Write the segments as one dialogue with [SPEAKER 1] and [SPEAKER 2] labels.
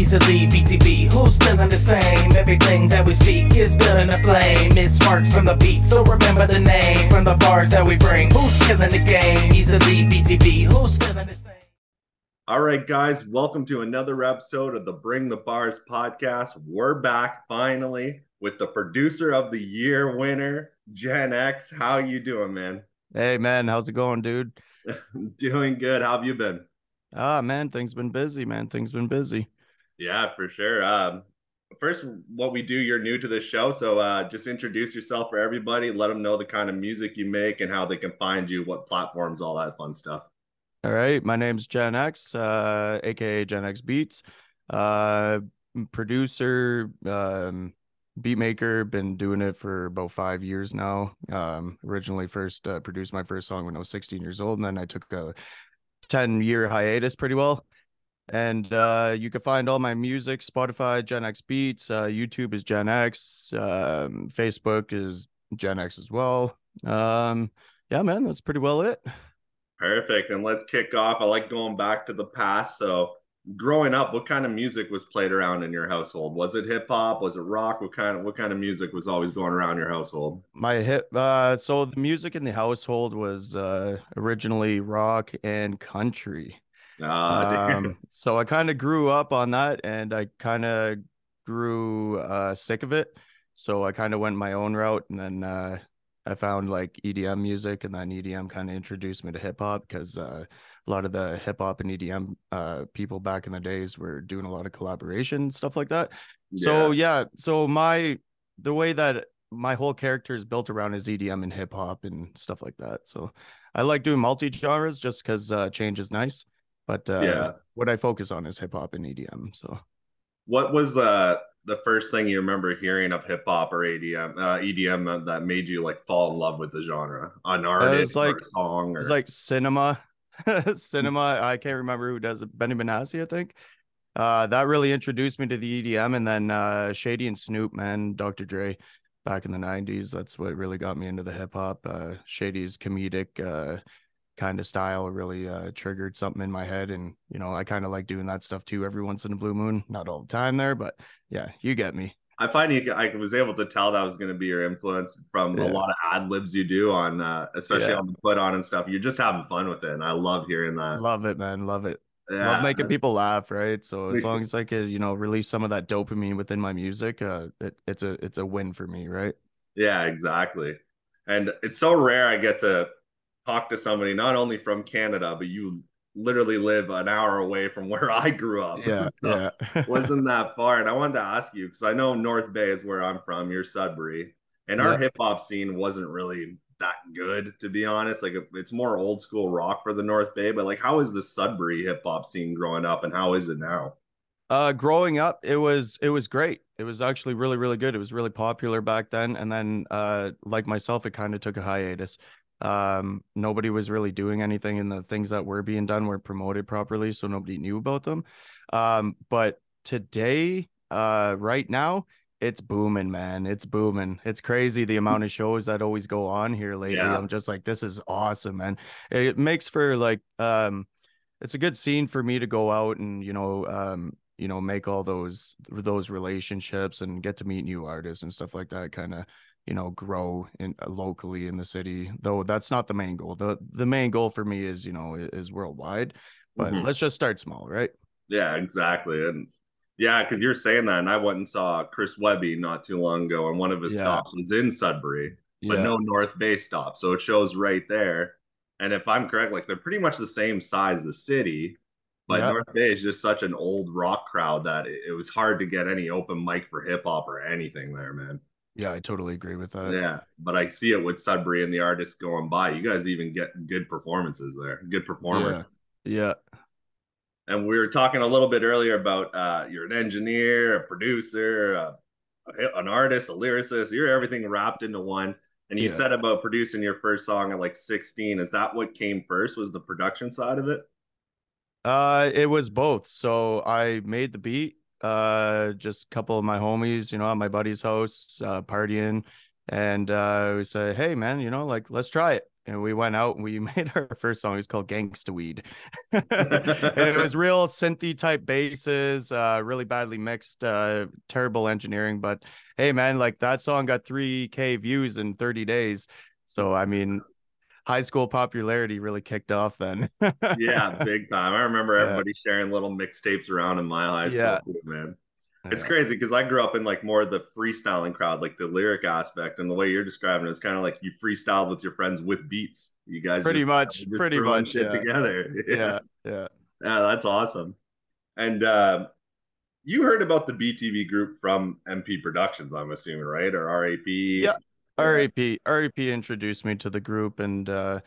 [SPEAKER 1] easily BTB. Who's feeling the same? Everything that we speak is building a flame. It sparks from the beat, so remember the name. From the bars that we bring, who's killing the game? Easily BTB. Who's feeling the same?
[SPEAKER 2] All right, guys, welcome to another episode of the Bring the Bars podcast. We're back finally with the producer of the year winner, Gen X. How you doing, man?
[SPEAKER 3] Hey, man, how's it going, dude?
[SPEAKER 2] Doing good. How have you been?
[SPEAKER 3] Man, things been busy, man. Things been busy.
[SPEAKER 2] Yeah, for sure. First, what we do, you're new to this show, so just introduce yourself for everybody. Let them know the kind of music you make and how they can find you, what platforms, all that fun stuff.
[SPEAKER 3] All right, my name's Gen X, aka Gen X Beats. Producer, beat maker, been doing it for about 5 years now. Originally first produced my first song when I was 16 years old, and then I took a 10-year hiatus pretty well. And you can find all my music, Spotify, Gen X Beats, YouTube is Gen X, Facebook is Gen X as well. Yeah, man, that's pretty well it.
[SPEAKER 2] Perfect. And let's kick off. I like going back to the past. So growing up, what kind of music was played around in your household? Was it hip hop? Was it rock? What kind of music was always going around your household?
[SPEAKER 3] So the music in the household was originally rock and country. So I kind of grew up on that, and I kind of grew sick of it. So I kind of went my own route, and then I found like EDM music, and then EDM kind of introduced me to hip hop because a lot of the hip hop and EDM people back in the days were doing a lot of collaboration stuff like that. So the way that my whole character is built around is EDM and hip hop and stuff like that. So I like doing multi genres just because change is nice. But what I focus on is hip hop and EDM. So
[SPEAKER 2] what was the first thing you remember hearing of hip hop or EDM that made you like fall in love with the genre? An artist or a song?
[SPEAKER 3] It's like Cinema. Cinema. I can't remember who does it. Benny Benassi, I think. That really introduced me to the EDM, and then Shady and Snoop, man, Dr. Dre, back in the 90s. That's what really got me into the hip hop. Shady's comedic kind of style really triggered something in my head, and I kind of like doing that stuff too every once in a blue moon. Not all the time there, but yeah, you get me.
[SPEAKER 2] I find I was able to tell that was going to be your influence from a lot of ad libs you do on especially on the put on and stuff. You're just having fun with it, and I love hearing that.
[SPEAKER 3] Love it, man. Love it. Love making people laugh, right? So as long as I could release some of that dopamine within my music, it's a win for me, right?
[SPEAKER 2] Yeah, exactly. And it's so rare I get to talk to somebody not only from Canada, but you literally live an hour away from where I grew up.
[SPEAKER 3] Yeah,
[SPEAKER 2] so wasn't that far. And I wanted to ask you, because I know North Bay is where I'm from, you're Sudbury, and our hip hop scene wasn't really that good, to be honest. Like it's more old school rock for the North Bay, but like how is the Sudbury hip hop scene growing up, and how is it now?
[SPEAKER 3] Growing up, it was great. It was actually really, really good. It was really popular back then. And then like myself, it kind of took a hiatus. Nobody was really doing anything, and the things that were being done were promoted properly, so nobody knew about them. But today, right now, it's booming, man. It's booming. It's crazy the amount of shows that always go on here lately. I'm just like, this is awesome, man. It makes for like it's a good scene for me to go out and make all those relationships and get to meet new artists and stuff like that, kind of grow in locally in the city, though that's not the main goal. The main goal for me is worldwide, but let's just start small, right?
[SPEAKER 2] Yeah, exactly. And yeah, because you're saying that, and I went and saw Chris Webby not too long ago, and one of his stops was in Sudbury, but no North Bay stop, so it shows right there. And if I'm correct, like they're pretty much the same size as city, but North Bay is just such an old rock crowd that it was hard to get any open mic for hip hop or anything there, man.
[SPEAKER 3] Yeah, I totally agree with that.
[SPEAKER 2] Yeah, but I see it with Sudbury and the artists going by. You guys even get good performances there, good performers.
[SPEAKER 3] Yeah.
[SPEAKER 2] And we were talking a little bit earlier about you're an engineer, a producer, an artist, a lyricist. You're everything wrapped into one. And you said about producing your first song at like 16. Is that what came first? Was the production side of it?
[SPEAKER 3] It was both. So I made the beat. Just a couple of my homies, at my buddy's house, partying, and we say, hey man, like let's try it. and we went out and we made our first song. It's called Gangsta Weed. And it was real synthy type basses, really badly mixed, terrible engineering. But hey, man, like that song got 3K views in 30 days. So, I mean, high school popularity really kicked off then.
[SPEAKER 2] Yeah, big time. I remember
[SPEAKER 3] Yeah.
[SPEAKER 2] everybody sharing little mixtapes around in my high school
[SPEAKER 3] Yeah.
[SPEAKER 2] too, man. It's
[SPEAKER 3] Yeah.
[SPEAKER 2] crazy because I grew up in like more of the freestyling crowd, like the lyric aspect, and the way you're describing it, it's kind of like you freestyled with your friends with beats. You guys
[SPEAKER 3] Pretty
[SPEAKER 2] just
[SPEAKER 3] much.
[SPEAKER 2] just
[SPEAKER 3] Pretty
[SPEAKER 2] throwing
[SPEAKER 3] much.
[SPEAKER 2] shit
[SPEAKER 3] Yeah.
[SPEAKER 2] together. Yeah,
[SPEAKER 3] Yeah. Yeah.
[SPEAKER 2] yeah, that's awesome. And you heard about the BTB group from MP Productions, I'm assuming, right? Or RAP?
[SPEAKER 3] Yeah.
[SPEAKER 2] Yeah,
[SPEAKER 3] RAP introduced me to the group, and I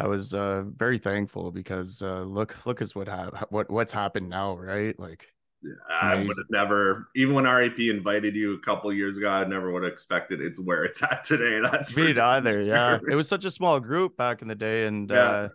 [SPEAKER 3] was very thankful because look at what's happened now, right? Like it's
[SPEAKER 2] I would
[SPEAKER 3] amazing.
[SPEAKER 2] have never, even when RAP invited you a couple years ago, I never would have expected it's where it's at today. That's for
[SPEAKER 3] Me
[SPEAKER 2] damn
[SPEAKER 3] neither, yeah.
[SPEAKER 2] sure.
[SPEAKER 3] It was such a small group back in the day, and
[SPEAKER 2] Yeah,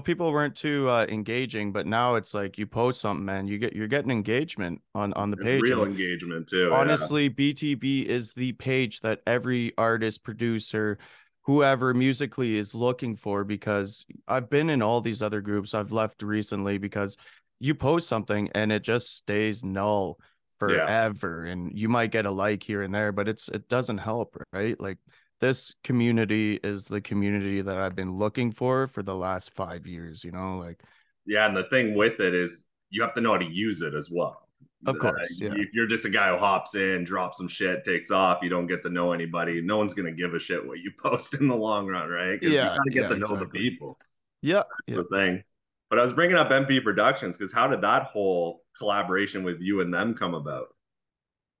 [SPEAKER 3] people weren't too engaging, but now it's like you post something, man, you're getting engagement on the page.
[SPEAKER 2] real
[SPEAKER 3] And
[SPEAKER 2] engagement too. Yeah,
[SPEAKER 3] honestly, BTB is the page that every artist, producer, whoever musically is looking for, because I've been in all these other groups. I've left recently because you post something and it just stays null
[SPEAKER 2] yeah.
[SPEAKER 3] forever, and you might get a like here and there, but it doesn't help, right? Like this community is the community that I've been looking for the last 5 years, like
[SPEAKER 2] Yeah, and the thing with it is you have to know how to use it as well.
[SPEAKER 3] of course, yeah.
[SPEAKER 2] If you're just a guy who hops in, drops some shit, takes off, you don't get to know anybody. No one's gonna give a shit what you post in the long run, right? Because you
[SPEAKER 3] Yeah,
[SPEAKER 2] got to get
[SPEAKER 3] yeah,
[SPEAKER 2] to know the
[SPEAKER 3] exactly.
[SPEAKER 2] people.
[SPEAKER 3] Yeah,
[SPEAKER 2] That's
[SPEAKER 3] yeah.
[SPEAKER 2] the thing. But I was bringing up MP Productions because how did that whole collaboration with you and them come about?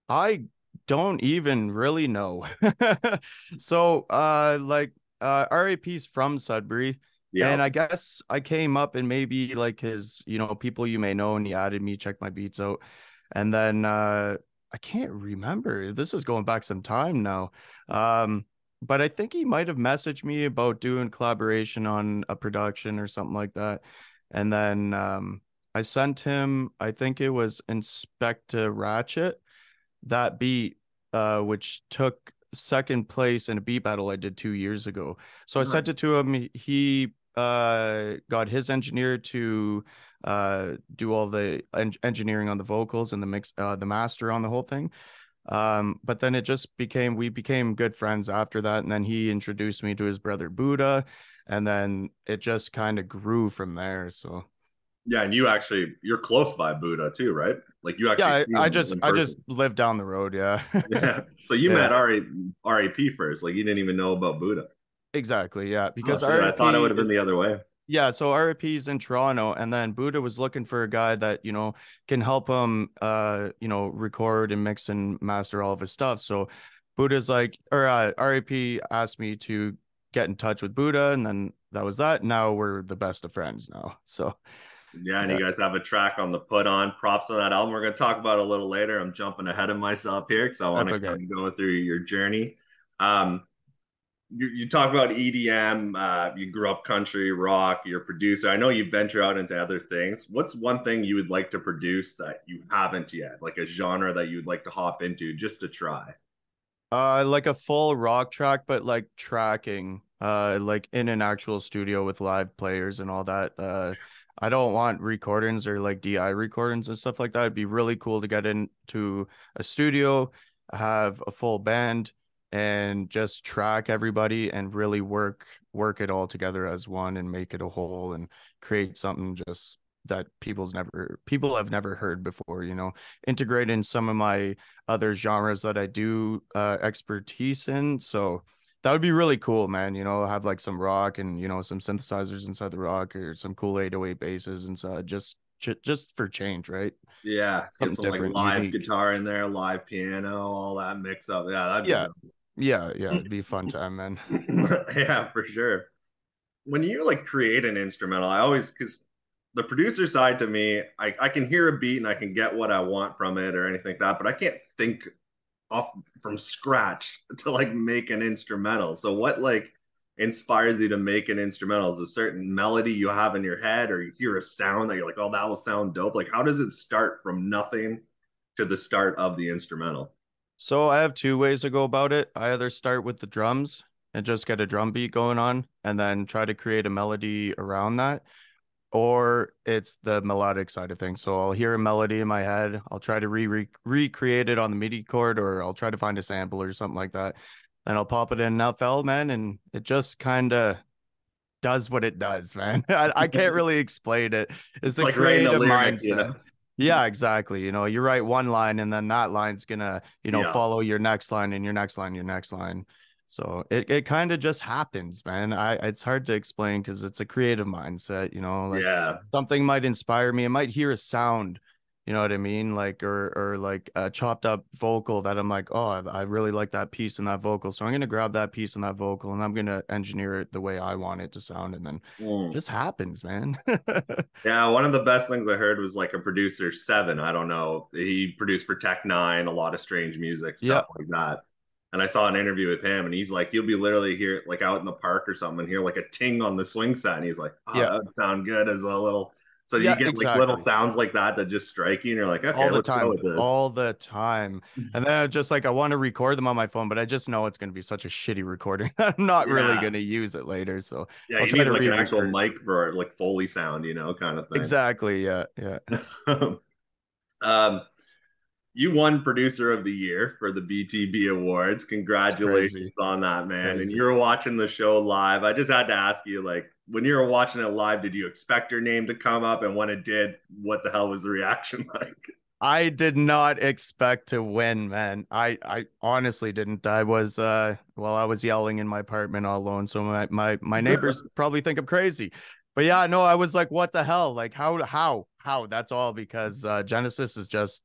[SPEAKER 3] I don't even really know. So, RAP's from Sudbury,
[SPEAKER 2] Yeah,
[SPEAKER 3] and I guess I came up and maybe like his, people you may know, and he added me, check my beats out. And then I can't remember. This is going back some time now. But I think he might have messaged me about doing collaboration on a production or something like that. And then I sent him, I think it was Inspector Ratchet, that beat, which took second place in a beat battle I did 2 years ago. So I sent it to him. He got his engineer to do all the engineering on the vocals and the mix, the master on the whole thing. But then it just we became good friends after that. And then he introduced me to his brother Buddha. And then it just kind of grew from there. So
[SPEAKER 2] yeah, and you're close by Buddha too, right? Like you actually
[SPEAKER 3] yeah,
[SPEAKER 2] see him in
[SPEAKER 3] I
[SPEAKER 2] person.
[SPEAKER 3] just live down the road. Yeah.
[SPEAKER 2] Yeah. So you
[SPEAKER 3] Yeah,
[SPEAKER 2] met RAP first. Like you didn't even know about Buddha.
[SPEAKER 3] exactly. Yeah.
[SPEAKER 2] Oh
[SPEAKER 3] Because
[SPEAKER 2] shit. I thought it
[SPEAKER 3] RAP
[SPEAKER 2] would have been
[SPEAKER 3] is,
[SPEAKER 2] the other way.
[SPEAKER 3] yeah, so RIP's in Toronto, and then Buddha was looking for a guy that, can help him record and mix and master all of his stuff. So Buddha's like, or RIP asked me to get in touch with Buddha, and then that was that. Now we're the best of friends now. So
[SPEAKER 2] Yeah, and you
[SPEAKER 3] yeah,
[SPEAKER 2] guys have a track on the Put On. Props on that album. We're going to talk about it a little later. I'm jumping ahead of myself here because I want
[SPEAKER 3] that's
[SPEAKER 2] to
[SPEAKER 3] okay.
[SPEAKER 2] kind of go through your journey. Um, you talk about EDM. You grew up country rock. You're a producer. I know you venture out into other things. What's one thing you would like to produce that you haven't yet, like a genre that you'd like to hop into just to try?
[SPEAKER 3] Like a full rock track, but like tracking, like in an actual studio with live players and all that. I don't want recordings or like DI recordings and stuff like that. It'd be really cool to get into a studio, have a full band, and just track everybody and really work it all together as one and make it a whole and create something just that people have never heard before, integrate in some of my other genres that I do expertise in. So that would be really cool, man. Have like some rock and some synthesizers inside the rock or some cool 808 basses inside, just for change, right?
[SPEAKER 2] Yeah, get
[SPEAKER 3] Something
[SPEAKER 2] some like
[SPEAKER 3] different,
[SPEAKER 2] live
[SPEAKER 3] unique.
[SPEAKER 2] guitar in there, live piano, all that mix up. Yeah, that'd be
[SPEAKER 3] Yeah,
[SPEAKER 2] dope.
[SPEAKER 3] yeah, it'd be a fun time, man.
[SPEAKER 2] Yeah, for sure. When you like create an instrumental, I always because the producer side to me, I can hear a beat and I can get what I want from it or anything like that, but I can't think off from scratch to like make an instrumental. So what like inspires you to make an instrumental? Is a certain melody you have in your head or you hear a sound that you're like, oh, that will sound dope? Like how does it start from nothing to the start of the instrumental?
[SPEAKER 3] So I have two ways to go about it. I either start with the drums and just get a drum beat going on and then try to create a melody around that, or it's the melodic side of things. So I'll hear a melody in my head, I'll try to recreate it on the MIDI chord, or I'll try to find a sample or something like that, and I'll pop it in FL, man, and it just kind of does what it does, man. I can't really explain it. It's a
[SPEAKER 2] like writing a
[SPEAKER 3] creative
[SPEAKER 2] lyric,
[SPEAKER 3] mindset. Yeah, exactly. You write one line and then that line's gonna, follow your next line and your next line, your next line. So it kind of just happens, man. It's hard to explain because it's a creative mindset, like something might inspire me. I might hear a sound, you know what I mean? Like, or like a chopped up vocal that I'm like, oh, I really like that piece in that vocal. So I'm going to grab that piece in that vocal and I'm going to engineer it the way I want it to sound. And then it just happens, man.
[SPEAKER 2] Yeah. One of the best things I heard was like a producer, Seven. I don't know. He produced for Tech Nine, a lot of strange music, stuff like that. And I saw an interview with him and he's like, you'll be literally here, like out in the park or something, and hear like a ting on the swing set. And he's like, oh, that would sound good as a little. So you get like little sounds like that just strike you, and you're like, okay, let's go with this.
[SPEAKER 3] All the time. And then just like I want to record them on my phone, but I just know it's going to be such a shitty recording. I'm not really going to use it later. So
[SPEAKER 2] yeah, I'll you need like an actual mic for like Foley sound, kind of thing.
[SPEAKER 3] Exactly. Yeah.
[SPEAKER 2] You won Producer of the Year for the BTB Awards. Congratulations on that, man. And you were watching the show live. I just had to ask you, like, when you were watching it live, did you expect your name to come up? And when it did, what the hell was the reaction like?
[SPEAKER 3] I did not expect to win, man. I honestly didn't. I was I was yelling in my apartment all alone, so my neighbors probably think I'm crazy. But yeah, no, I was like, what the hell? Like how? That's all because Genesis is just,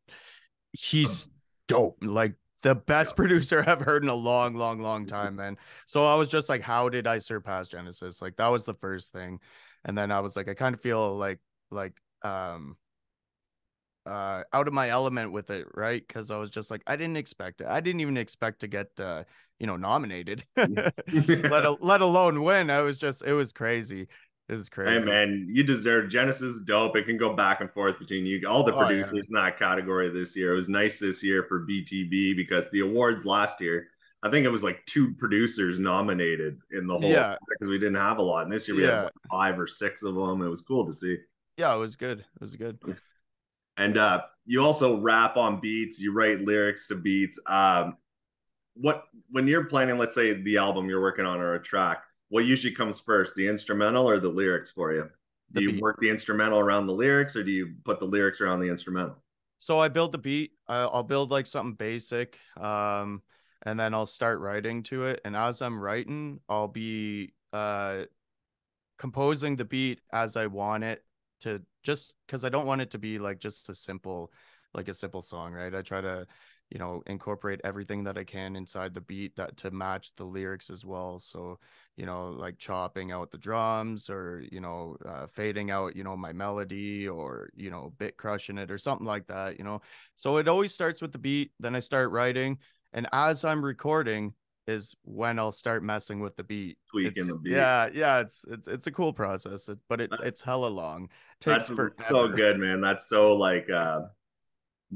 [SPEAKER 3] he's dope. Like the best producer I've heard in a long time, man. So I was just like, how did I surpass Genesis? Like that was the first thing. And then I was like, I kind of feel like out of my element with it, right? Because I was just like, I didn't expect it. I didn't even expect to get nominated, let alone win. It was crazy. It was crazy.
[SPEAKER 2] Hey man, you deserve. Genesis dope. It can go back and forth between you, all the producers in that category this year. It was nice this year for BTB because the awards last year, I think it was like 2 producers nominated in the whole because we didn't have a lot. And this year we had like 5 or 6 of them. It was cool to see.
[SPEAKER 3] Yeah, it was good. It was good.
[SPEAKER 2] And you also rap on beats. You write lyrics to beats. When you're planning, let's say the album you're working on or a track, what usually comes first, the instrumental or the lyrics for you? Do you work the instrumental around the lyrics, or do you put the lyrics around the instrumental?
[SPEAKER 3] So I build the beat. I'll build like something basic, and then I'll start writing to it. And as I'm writing, I'll be composing the beat as I want it to, just because I don't want it to be like just a simple song, right? I try to incorporate everything that I can inside the beat that to match the lyrics as well. So like chopping out the drums, or fading out my melody, or bit crushing it or something like that. So it always starts with the beat, then I start writing, and as I'm recording is when I'll start messing with the beat,
[SPEAKER 2] tweaking the beat.
[SPEAKER 3] Yeah, it's a cool process, but it's hella long.
[SPEAKER 2] That's so good, man. That's so like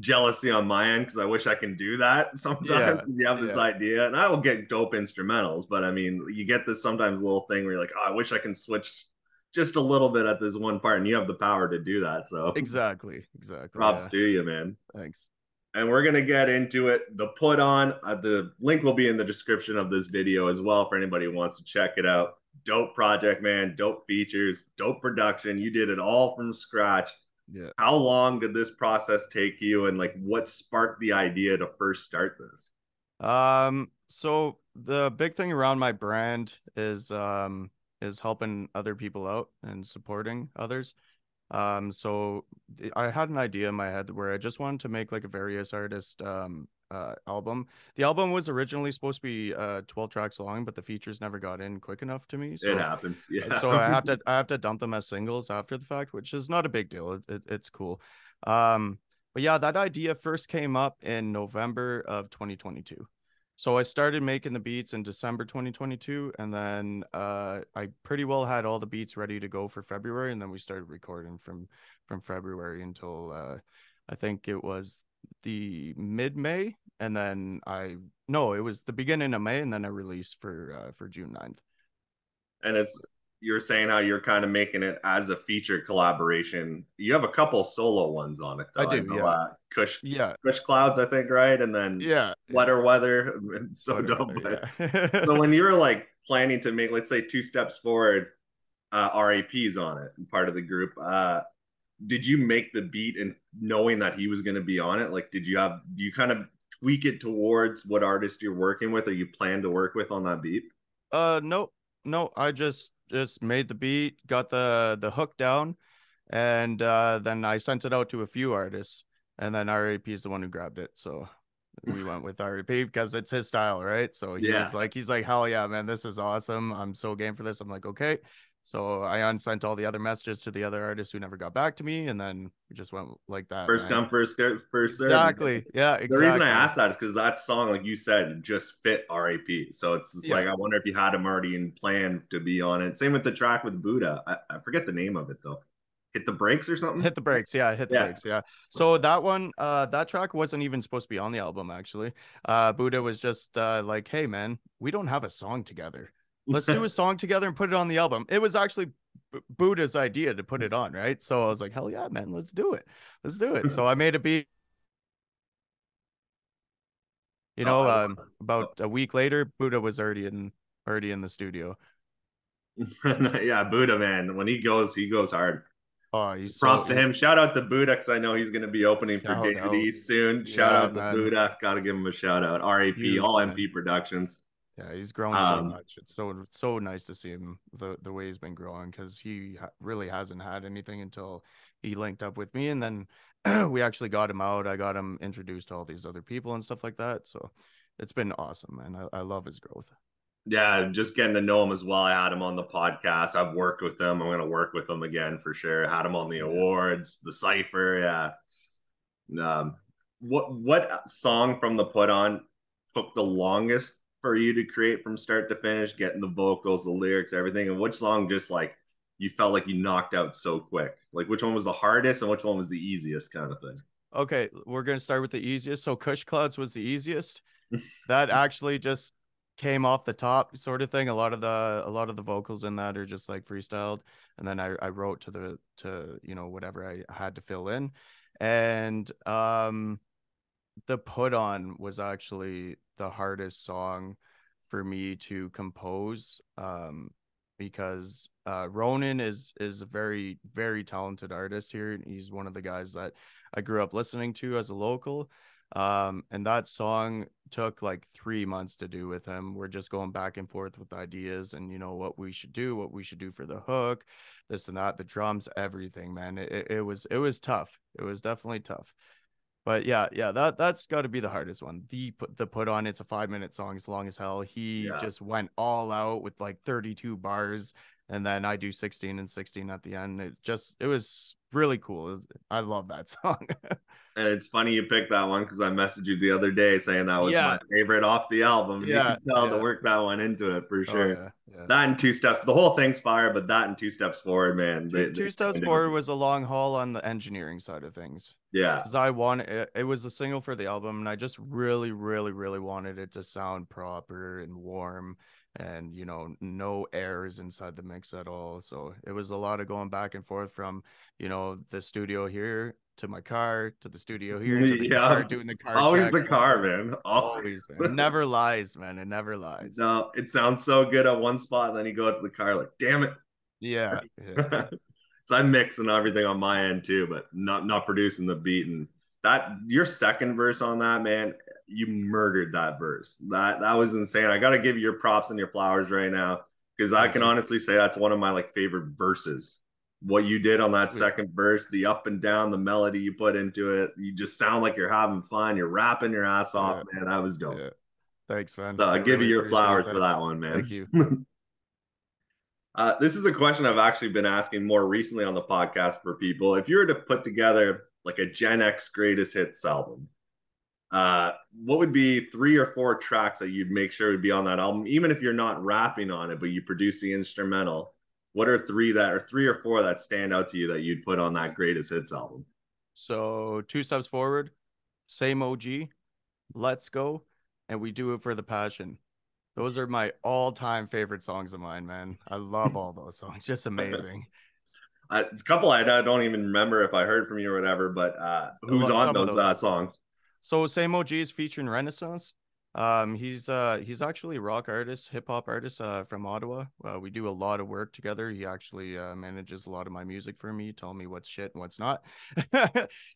[SPEAKER 2] jealousy on my end, because I wish I can do that sometimes. You have this idea, and I will get dope instrumentals, but I mean, you get this sometimes little thing where you're like, oh, I wish I can switch just a little bit at this one part, and you have the power to do that. So
[SPEAKER 3] exactly
[SPEAKER 2] props to you, man.
[SPEAKER 3] Thanks.
[SPEAKER 2] And we're gonna get into it. The Put On, the link will be in the description of this video as well for anybody who wants to check it out. Dope project, man. Dope features, dope production. You did it all from scratch.
[SPEAKER 3] Yeah.
[SPEAKER 2] How long did this process take you, and like what sparked the idea to first start this?
[SPEAKER 3] So the big thing around my brand is helping other people out and supporting others. So I had an idea in my head where I just wanted to make like a various artist album. The album was originally supposed to be 12 tracks long, but the features never got in quick enough to me. So
[SPEAKER 2] it happens. Yeah.
[SPEAKER 3] So I have to dump them as singles after the fact, which is not a big deal. It's cool. But yeah, that idea first came up in November of 2022. So I started making the beats in December 2022, and then I pretty well had all the beats ready to go for February, and then we started recording from February until I think it was the mid-May And then no, it was the beginning of May, and then I released for June 9th.
[SPEAKER 2] And you're saying how you're kind of making it as a feature collaboration. You have a couple solo ones on it though.
[SPEAKER 3] I do,
[SPEAKER 2] know,
[SPEAKER 3] yeah.
[SPEAKER 2] Kush Clouds, I think, right? And then Weather. It's so dope.
[SPEAKER 3] Yeah.
[SPEAKER 2] So when you're like planning to make, let's say, Two Steps Forward, RAPs on it, part of the group, did you make the beat and knowing that he was going to be on it? Like, do you kind of tweak it towards what artist you're working with or you plan to work with on that beat?
[SPEAKER 3] No, I just made the beat, got the hook down, and then I sent it out to a few artists, and then RAP is the one who grabbed it. So we went with RAP because it's his style, right? So he's like, hell yeah, man, this is awesome. I'm so game for this. I'm like, okay. So I unsent all the other messages to the other artists who never got back to me, and then we just went like that.
[SPEAKER 2] First come, first serve.
[SPEAKER 3] Exactly. Yeah, exactly.
[SPEAKER 2] The reason I asked that is because that song, like you said, just fit RAP. So it's like, I wonder if you had him already in plan to be on it. Same with the track with Buddha. I forget the name of it though. Hit the Brakes or something?
[SPEAKER 3] Hit the Brakes, yeah. Hit the Brakes, yeah. So that one, that track wasn't even supposed to be on the album, actually. Buddha was just like, hey, man, we don't have a song together. Let's do a song together and put it on the album. It was actually Buddha's idea to put it on, right? So I was like, hell yeah, man, let's do it. Let's do it. So I made a beat. You know, about a week later, Buddha was already in the studio.
[SPEAKER 2] Yeah, Buddha, man. When he goes hard.
[SPEAKER 3] Oh, he's
[SPEAKER 2] props to him. Shout out to Buddha because I know he's going to be opening for David East soon. Shout out to Buddha. Got to give him a shout out. RAP, all MP Productions.
[SPEAKER 3] Yeah, he's grown so much. It's so nice to see him the way he's been growing because he really hasn't had anything until he linked up with me, and then we actually got him out. I got him introduced to all these other people and stuff like that. So it's been awesome, man. I love his growth.
[SPEAKER 2] Yeah, just getting to know him as well. I had him on the podcast. I've worked with him. I'm going to work with him again for sure. Had him on the awards, the Cypher. Yeah. What song from the Put On took the longest for you to create from start to finish, getting the vocals, the lyrics, everything? And which song just like you felt like you knocked out so quick? Like which one was the hardest and which one was the easiest kind of thing?
[SPEAKER 3] Okay, we're going to start with the easiest. So Kush Clouds was the easiest. That actually just came off the top sort of thing. A lot of the vocals in that are just like freestyled, and then I wrote to you know whatever I had to fill in. And the Put On was actually the hardest song for me to compose, because Ronan is a very, very talented artist here. He's one of the guys that I grew up listening to as a local. And that song took like 3 months to do with him. We're just going back and forth with ideas and, you know, what we should do for the hook, this and that, the drums, everything, man. It was tough. It was definitely tough. But yeah, that's got to be the hardest one. The Put On, it's a 5-minute song. It's long as hell. He just went all out with like 32 bars, and then I do 16 and 16 at the end. It was really cool. I love that song.
[SPEAKER 2] And it's funny you picked that one because I messaged you the other day saying that was my favorite off the album. You can tell to work that one into it for sure. That and Two Steps, the whole thing's fire, but that and Two Steps Forward, man.
[SPEAKER 3] Two Steps Forward was a long haul on the engineering side of things.
[SPEAKER 2] Yeah,
[SPEAKER 3] because it was a single for the album, and I just really, really, really wanted it to sound proper and warm, and you know, no airs inside the mix at all. So it was a lot of going back and forth from, you know, the studio here to my car to the studio here to the car, doing the car
[SPEAKER 2] always
[SPEAKER 3] check.
[SPEAKER 2] The car, man.
[SPEAKER 3] Always, man. It never lies, man. It never lies.
[SPEAKER 2] No, it sounds so good at one spot, and then you go to the car like, damn it.
[SPEAKER 3] Yeah.
[SPEAKER 2] So I'm mixing everything on my end too, but not producing the beat. And that your second verse on that, man, you murdered that verse. That was insane. I got to give you your props and your flowers right now, because I can honestly say that's one of my like favorite verses. What you did on that second verse, the up and down, the melody you put into it, you just sound like you're having fun. You're rapping your ass off, man. That was dope.
[SPEAKER 3] Thanks, man.
[SPEAKER 2] So I give you your flowers for that one, man.
[SPEAKER 3] Thank you.
[SPEAKER 2] This is a question I've actually been asking more recently on the podcast for people. If you were to put together like a Gen X greatest hits album, what would be 3 or 4 tracks that you'd make sure would be on that album, even if you're not rapping on it, but you produce the instrumental? What are 3 or 4 that stand out to you that you'd put on that greatest hits album?
[SPEAKER 3] So 2 Steps Forward, Same OG, Let's Go, and We Do It for the Passion. Those are my all-time favorite songs of mine, man. I love all those songs. Just amazing.
[SPEAKER 2] A couple I don't even remember if I heard from you or whatever, but who's on
[SPEAKER 3] Some of
[SPEAKER 2] those
[SPEAKER 3] those.
[SPEAKER 2] songs?
[SPEAKER 3] So Same OG is featuring Renaissance. He's actually a rock artist, hip hop artist from Ottawa. We do a lot of work together. He actually manages a lot of my music for me, tell me what's shit and what's not.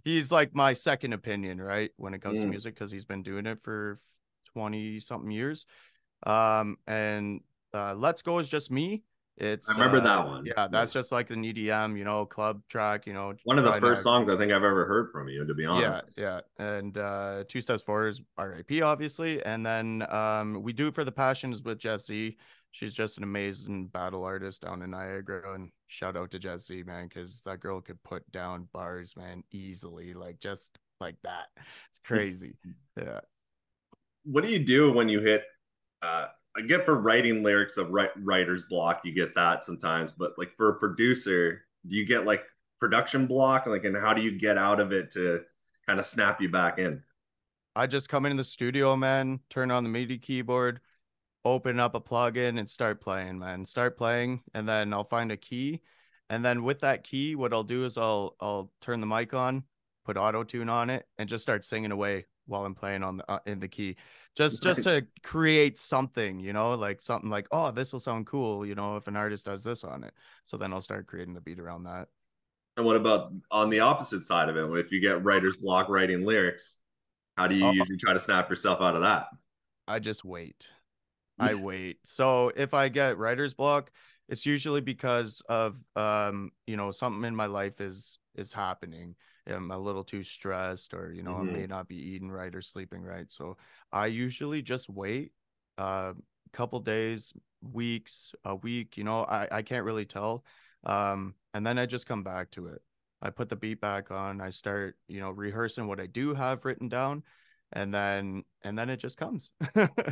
[SPEAKER 3] He's like my second opinion, right, when it comes to music, because he's been doing it for 20 something years. And Let's Go is just me.
[SPEAKER 2] I remember that one.
[SPEAKER 3] Yeah, that's just like an EDM, club track,
[SPEAKER 2] one of the
[SPEAKER 3] trying
[SPEAKER 2] first
[SPEAKER 3] to.
[SPEAKER 2] songs I think I've ever heard from you, to be honest.
[SPEAKER 3] Yeah. And Two Steps Forward is RIP, obviously. And then We Do It for the Passions with Jessie. She's just an amazing battle artist down in Niagara. And shout out to Jessie, man, because that girl could put down bars, man, easily, like just like that. It's crazy. Yeah.
[SPEAKER 2] What do you do when you hit I get for writing lyrics of writer's block, you get that sometimes, but like for a producer, do you get like production block? Like, and how do you get out of it to kind of snap you back in?
[SPEAKER 3] I just come into the studio, man, turn on the MIDI keyboard, open up a plugin and start playing, man. Start playing, and then I'll find a key. And then with that key, what I'll do is I'll turn the mic on, put auto tune on it, and just start singing away while I'm playing on the in the key. Just to create something, like something like, oh, this will sound cool, if an artist does this on it. So then I'll start creating the beat around that.
[SPEAKER 2] And what about on the opposite side of it? If you get writer's block writing lyrics, how do you
[SPEAKER 3] Oh,
[SPEAKER 2] usually try to snap yourself out of that?
[SPEAKER 3] I just wait. I wait. So if I get writer's block, it's usually because of something in my life is happening. I'm a little too stressed, or I may not be eating right or sleeping right. So I usually just wait a couple days, weeks, a week, I can't really tell. And then I just come back to it. I put the beat back on, I start, rehearsing what I do have written down, and then it just comes.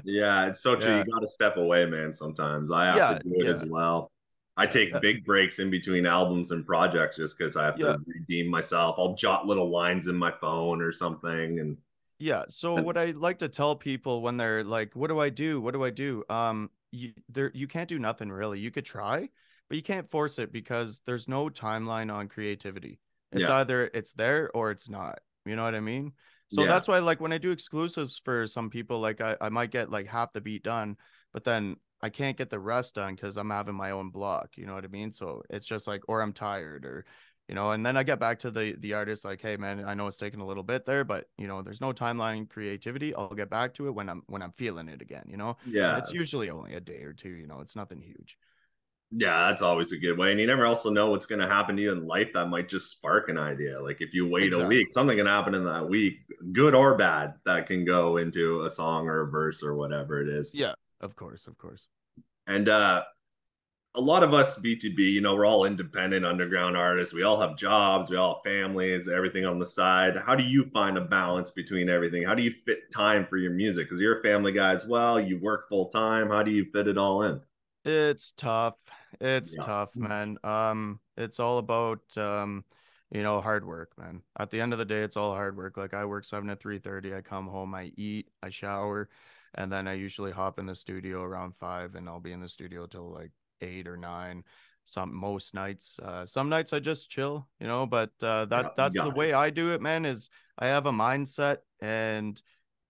[SPEAKER 2] Yeah, it's so true.
[SPEAKER 3] Yeah.
[SPEAKER 2] You got to step away, man. Sometimes I have to
[SPEAKER 3] Yeah,
[SPEAKER 2] do it as
[SPEAKER 3] yeah.
[SPEAKER 2] well. I take big breaks in between albums and projects just because I have
[SPEAKER 3] Yeah.
[SPEAKER 2] to redeem myself. I'll jot little lines in my phone or something,
[SPEAKER 3] Yeah. So
[SPEAKER 2] and
[SPEAKER 3] what I like to tell people when they're like, what do I do? What do I do? You can't do nothing really. You could try, but you can't force it, because there's no timeline on creativity. It's
[SPEAKER 2] yeah,
[SPEAKER 3] either it's there or it's not. You know what I mean? So
[SPEAKER 2] yeah,
[SPEAKER 3] that's why, like, when I do exclusives for some people, like I might get like half the beat done, but then I can't get the rest done because I'm having my own block. You know what I mean? So it's just like, or I'm tired, or and then I get back to the artist, like, hey man, I know it's taking a little bit there, but there's no timeline creativity. I'll get back to it when I'm feeling it again, and
[SPEAKER 2] yeah.
[SPEAKER 3] it's usually only a day or two. It's nothing huge.
[SPEAKER 2] Yeah, that's always a good way. And you never also know what's going to happen to you in life that might just spark an idea. Like if you wait a week,
[SPEAKER 3] Exactly.
[SPEAKER 2] something can happen in that week, good or bad, that can go into a song or a verse or whatever it is.
[SPEAKER 3] Yeah, of course, of course.
[SPEAKER 2] And a lot of us BTB, we're all independent underground artists. We all have jobs, we all have families, everything on the side. How do you find a balance between everything? How do you fit time for your music? Because you're a family guy as well. You work full time. How do you fit it all in?
[SPEAKER 3] It's tough. It's
[SPEAKER 2] Yeah.
[SPEAKER 3] tough, man. It's all about hard work, man. At the end of the day, it's all hard work. Like I work 7 to 3:30. I come home, I eat, I shower, and then I usually hop in the studio around 5, and I'll be in the studio till like 8 or 9. Most nights. Some nights I just chill, but
[SPEAKER 2] Yeah, you
[SPEAKER 3] that's the
[SPEAKER 2] got it.
[SPEAKER 3] way I do it, man. Is I have a mindset, and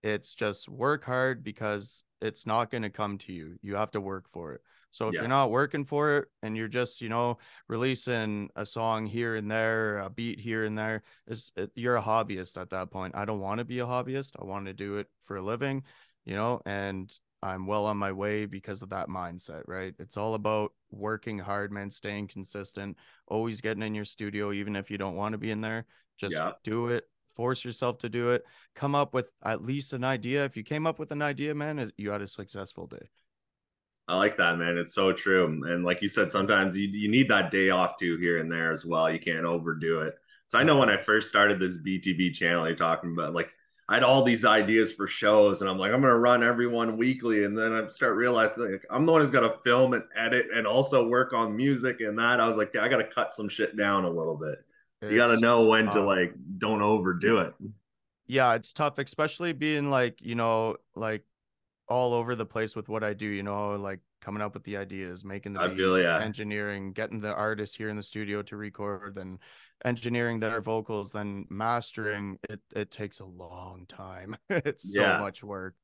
[SPEAKER 3] it's just work hard, because it's not going to come to you. You have to work for it. So if you're
[SPEAKER 2] Yeah.
[SPEAKER 3] not working for it, and you're just, releasing a song here and there, a beat here and there, you're a hobbyist at that point. I don't want to be a hobbyist. I want to do it for a living, and I'm well on my way because of that mindset, right? It's all about working hard, man, staying consistent, always getting in your studio, even if you don't want to be in there. Just
[SPEAKER 2] Yeah.
[SPEAKER 3] do it. Force yourself to do it. Come up with at least an idea. If you came up with an idea, man, you had a successful day.
[SPEAKER 2] I like that, man. It's so true. And like you said, sometimes you need that day off too here and there as well. You can't overdo it. So I know when I first started this BTB channel, you're talking about like I had all these ideas for shows, and I'm like, I'm gonna run everyone weekly, and then I start realizing like, I'm the one who's got to film and edit and also work on music and that. I was like, I got to cut some shit down a little bit. You got to
[SPEAKER 3] It's
[SPEAKER 2] know when to
[SPEAKER 3] tough.
[SPEAKER 2] like don't overdo it.
[SPEAKER 3] Yeah, it's tough, especially being like, like all over the place with what I do, like coming up with the ideas, making the
[SPEAKER 2] I feel,
[SPEAKER 3] beats,
[SPEAKER 2] yeah.
[SPEAKER 3] engineering, getting the artists here in the studio to record, then engineering their vocals, then mastering. It takes a long time. It's so
[SPEAKER 2] Yeah.
[SPEAKER 3] much work.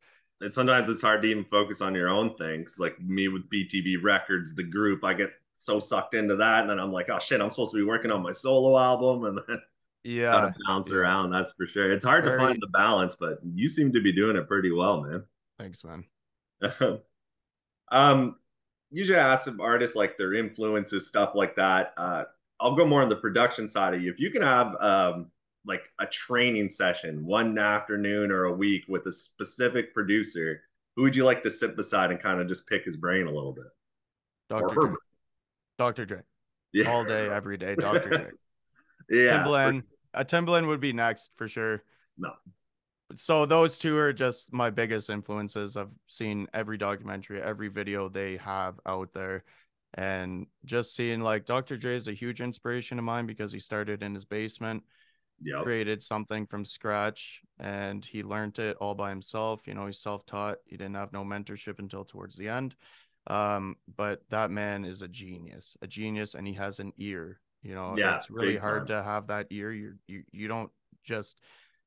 [SPEAKER 2] And sometimes it's hard to even focus on your own things. Like me with BTB Records, the group, I get so sucked into that. And then I'm like, oh shit, I'm supposed to be working on my solo album. And then got to
[SPEAKER 3] Yeah,
[SPEAKER 2] bounce
[SPEAKER 3] yeah.
[SPEAKER 2] around. That's for sure. It's hard to find
[SPEAKER 3] Very.
[SPEAKER 2] the balance, but you seem to be doing it pretty well, man.
[SPEAKER 3] Thanks, man.
[SPEAKER 2] um, Usually I ask some artists like their influences, stuff like that. I'll go more on the production side of you. If you can have like a training session one afternoon or a week with a specific producer, who would you like to sit beside and kind of just pick his brain a little bit? Or
[SPEAKER 3] Dr.
[SPEAKER 2] her
[SPEAKER 3] Dre.
[SPEAKER 2] brain?
[SPEAKER 3] Dr. Dre.
[SPEAKER 2] Yeah.
[SPEAKER 3] All day, every day. Dr. Dre.
[SPEAKER 2] Yeah.
[SPEAKER 3] Timbaland. Timbaland would be next for sure.
[SPEAKER 2] No.
[SPEAKER 3] So those two are just my biggest influences. I've seen every documentary, every video they have out there, and just seeing like Dr. Dre is a huge inspiration of mine because he started in his basement,
[SPEAKER 2] Yep.
[SPEAKER 3] created something from scratch, and he learned it all by himself. He's self-taught. He didn't have no mentorship until towards the end. But that man is a genius, and he has an ear.
[SPEAKER 2] Yeah.
[SPEAKER 3] It's really
[SPEAKER 2] Big
[SPEAKER 3] hard
[SPEAKER 2] time.
[SPEAKER 3] to have that ear. You don't just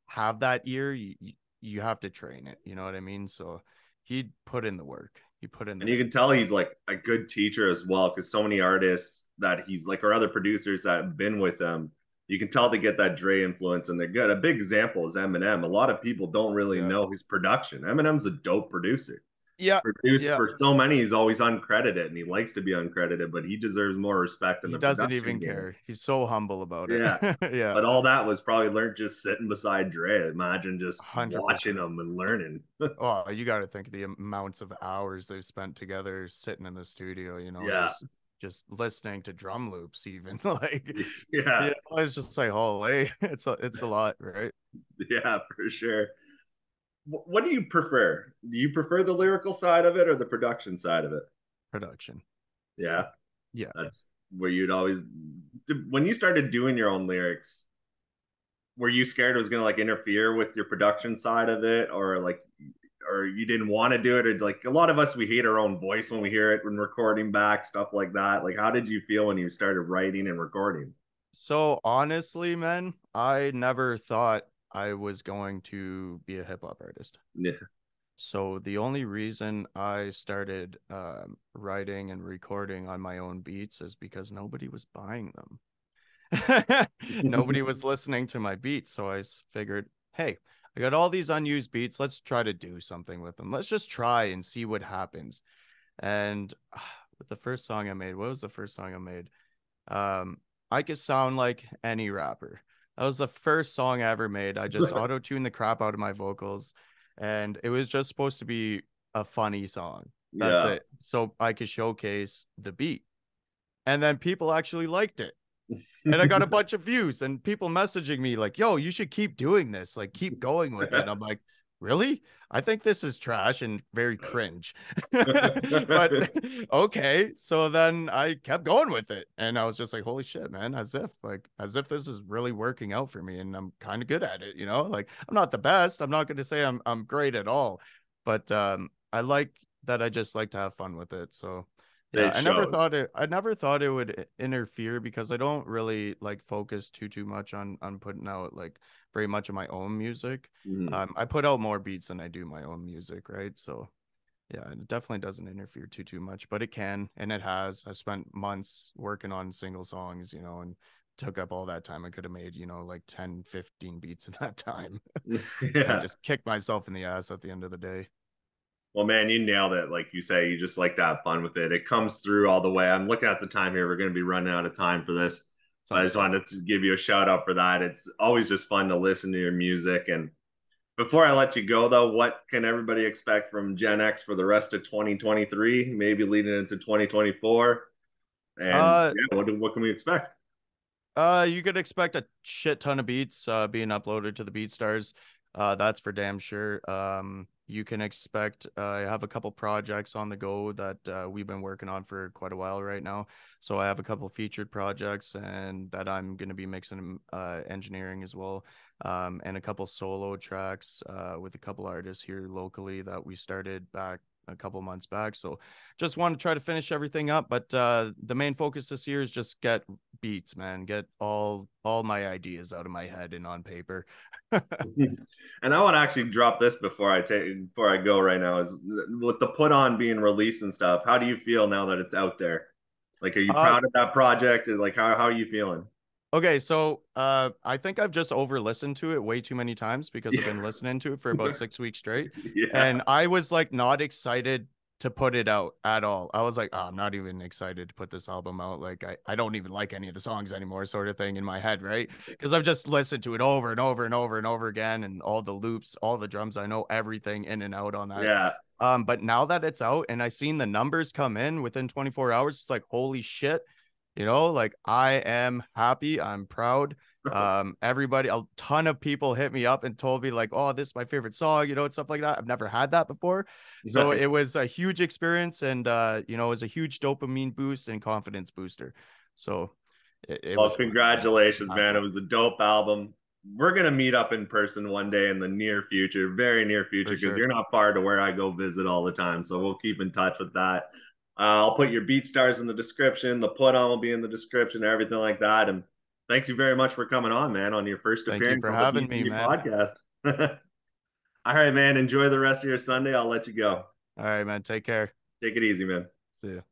[SPEAKER 3] have that ear. You have to train it. You know what I mean? So he put in the work. He put in the
[SPEAKER 2] And you
[SPEAKER 3] work.
[SPEAKER 2] can tell he's like a good teacher as well, because so many artists that he's like, or other producers that have been with him, you can tell they get that Dre influence and they're good. A big example is Eminem. A lot of people don't really
[SPEAKER 3] Yeah.
[SPEAKER 2] know his production. Eminem's a dope producer.
[SPEAKER 3] Yeah.
[SPEAKER 2] Produced
[SPEAKER 3] Yeah.
[SPEAKER 2] for so many, he's always uncredited and he likes to be uncredited, but he deserves more respect in
[SPEAKER 3] He
[SPEAKER 2] the
[SPEAKER 3] doesn't
[SPEAKER 2] production
[SPEAKER 3] even
[SPEAKER 2] game.
[SPEAKER 3] care. He's so humble about it.
[SPEAKER 2] Yeah.
[SPEAKER 3] Yeah.
[SPEAKER 2] But all that was probably learned just sitting beside Dre. Imagine just watching
[SPEAKER 3] 100%.
[SPEAKER 2] him and learning.
[SPEAKER 3] Oh, you got to think of the amounts of hours they've spent together sitting in the studio,
[SPEAKER 2] Yeah.
[SPEAKER 3] just listening to drum loops even like
[SPEAKER 2] Yeah.
[SPEAKER 3] it's just like, holy, it's a lot, right?
[SPEAKER 2] Yeah, for sure. What do you prefer? Do you prefer the lyrical side of it or the production side of it?
[SPEAKER 3] Production.
[SPEAKER 2] Yeah,
[SPEAKER 3] Yeah.
[SPEAKER 2] that's where you'd always. When you started doing your own lyrics, were you scared it was going to like interfere with your production side of it, or like, or you didn't want to do it, or like a lot of us, we hate our own voice when we hear it when recording back, stuff like that. Like, how did you feel when you started writing and recording?
[SPEAKER 3] So honestly, man, I never thought I was going to be a hip hop artist.
[SPEAKER 2] Yeah.
[SPEAKER 3] So the only reason I started writing and recording on my own beats is because nobody was buying them. Nobody was listening to my beats. So I figured, hey, I got all these unused beats. Let's try to do something with them. Let's just try and see what happens. And with the first song I made, what was the first song I made? I could sound like any rapper. That was the first song I ever made. I just auto-tuned the crap out of my vocals, and it was just supposed to be a funny song. That's
[SPEAKER 2] Yeah.
[SPEAKER 3] it. So I could showcase the beat. And then people actually liked it. And I got a bunch of views and people messaging me like, yo, you should keep doing this. Like, keep going with it. And I'm like, really? I think this is trash and very cringe. But okay. So then I kept going with it. And I was just like, holy shit, man, as if this is really working out for me and I'm kind of good at it, Like I'm not the best. I'm not going to say I'm great at all. But I like that I just like to have fun with it. So yeah,
[SPEAKER 2] It shows.
[SPEAKER 3] I never thought it would interfere because I don't really like focus too much on putting out like very much of my own music.
[SPEAKER 2] Mhm.
[SPEAKER 3] I put out more beats than I do my own music, right? So yeah, it definitely doesn't interfere too much, but it can, and it has. I've spent months working on single songs, and took up all that time. I could have made, like 10, 15 beats in that time. And
[SPEAKER 2] Yeah.
[SPEAKER 3] just kicked myself in the ass at the end of the day.
[SPEAKER 2] Well, man, you nailed it. Like you say, you just like to have fun with it. It comes through all the way. I'm looking at the time here. We're going to be running out of time for this. But I
[SPEAKER 3] Sounds
[SPEAKER 2] just
[SPEAKER 3] good.
[SPEAKER 2] wanted to give you a shout out for that. It's always just fun to listen to your music. And before I let you go, though, what can everybody expect from Gen X for the rest of 2023, maybe leading into 2024? And
[SPEAKER 3] Uh,
[SPEAKER 2] yeah, what can we expect?
[SPEAKER 3] You could expect a shit ton of beats being uploaded to the BeatStars. That's for damn sure. You can expect I have a couple projects on the go that we've been working on for quite a while right now. So I have a couple featured projects and that I'm going to be mixing engineering as well. and a couple solo tracks with a couple artists here locally that we started back a couple months back. So just want to try to finish everything up, but the main focus this year is just get beats, man, get all my ideas out of my head and on paper.
[SPEAKER 2] And I want to actually drop this before I go right now, is with the put on being released and stuff, how do you feel now that it's out there? Like, are you proud of that project? Like, how are you feeling?
[SPEAKER 3] Okay, so I think I've just over listened to it way too many times because I've been listening to it for about 6 weeks straight.
[SPEAKER 2] Yeah.
[SPEAKER 3] And I was like not excited to put it out at all. I was like, oh, I'm not even excited to put this album out. Like I don't even like any of the songs anymore, sort of thing in my head, right? Because I've just listened to it over and over and over and over again, and all the loops, all the drums. I know everything in and out on that.
[SPEAKER 2] Yeah.
[SPEAKER 3] But now that it's out and I seen the numbers come in within 24 hours, it's like, holy shit. Like I am happy. I'm proud. Everybody, a ton of people hit me up and told me like, oh, this is my favorite song, and stuff like that. I've never had that before. So it was a huge experience, and it was a huge dopamine boost and confidence booster. So it
[SPEAKER 2] well,
[SPEAKER 3] was
[SPEAKER 2] congratulations, man. It was a dope album. We're gonna meet up in person one day in the near future, very near future, because you're not far to where I go visit all the time. So we'll keep in touch with that. I'll put your BeatStars in the description. The put on will be in the description, everything like that. And thank you very much for coming on, man, on your first appearance
[SPEAKER 3] for
[SPEAKER 2] on
[SPEAKER 3] having
[SPEAKER 2] the BTB
[SPEAKER 3] me, man.
[SPEAKER 2] podcast. All right, man. Enjoy the rest of your Sunday. I'll let you go.
[SPEAKER 3] All right, man. Take care.
[SPEAKER 2] Take it easy, man.
[SPEAKER 3] See you.